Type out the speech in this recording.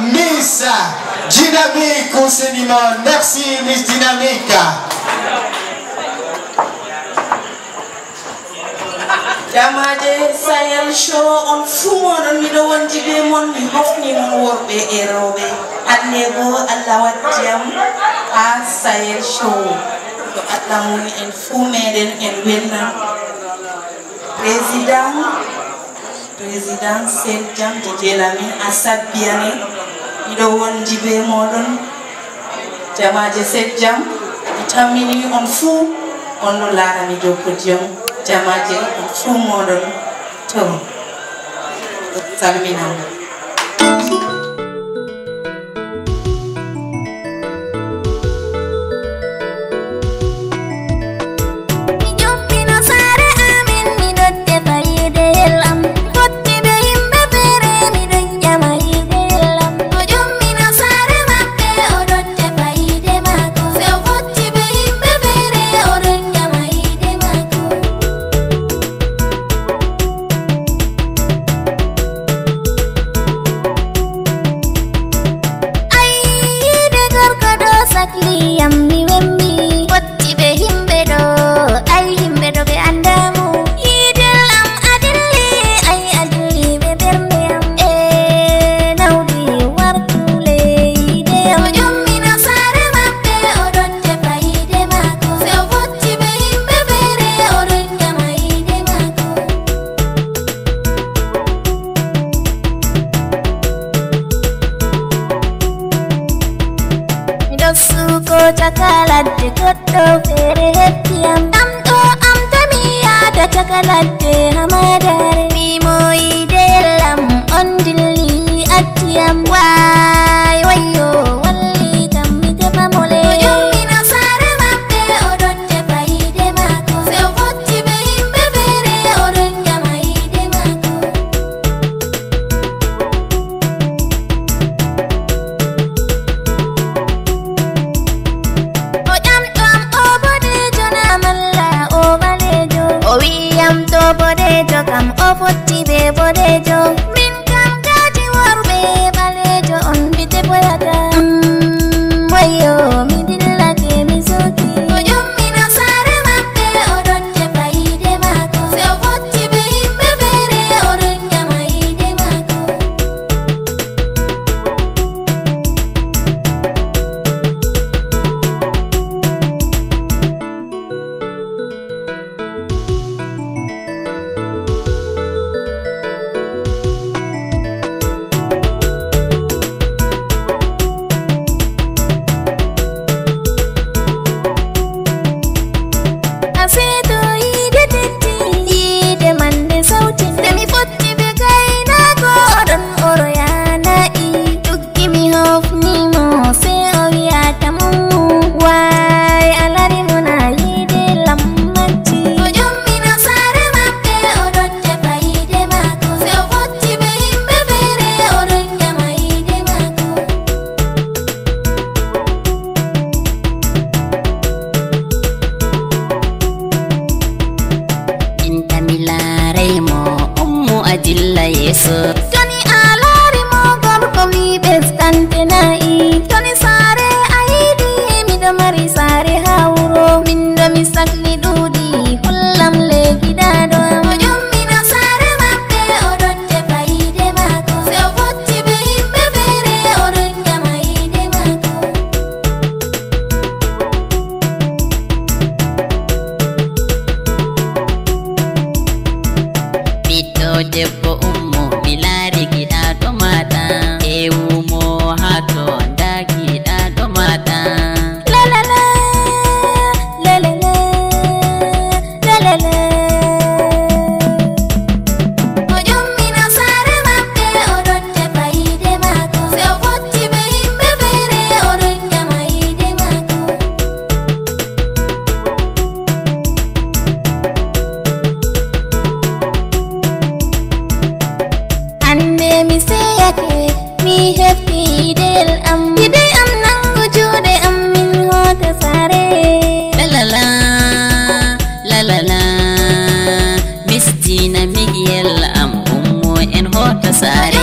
Miss Dynamique au séniment. Merci Miss Dynamique. Jamaje Sahel show on fumoɗon miɗo wondiɓe mon mi hofnimon worɓe e rewɓe hande bo Allah waddiyam ha Sahel show to Allah muni en fuu meɗen en welnam président Seyd Jam DJ Lamin a sabbiyami miɗo wondiɓe moɗon jamaje Seyd Jam mi tammini on fuu on ɗo laarami dow podium jamaje fuu moɗon to salminam Chakaladde goddo fere hettiyam amdo amtamiya da chakaladde hamadare mimoyide lam on dilli attiyam way wayo walli tammi temamole yommina sare mabbe odon tefaide mako se o fotti be himbe fere odon jamaide mako bodejo kam o fotti be bodejo min kam gaji worbe balejo on bite boyata wayo mi dillake mi soki o yommina sare mabbe odon tefaide mako se o fotti be himbe fere odon jamaide mako Tony alari mo gorko mi bestante nai Tony sare aidi mi do mari sare hawro min do mi sakli dudi hullam le gidado am yommina sare mabbe odon tefaide mako se o fotti be himbe fere odon jamaide mako biddo debbo milari gida do mata ewumo hato ndagi da do mata la la la la la la la la la o yommina sare mabbe odon tefaide mako se o fotti be himbe fere odon jamaide mako mi seyake mi hefti del am ide am nangu jude am min hota sare la la la la la la Miss Dynamique am ummo en hota sare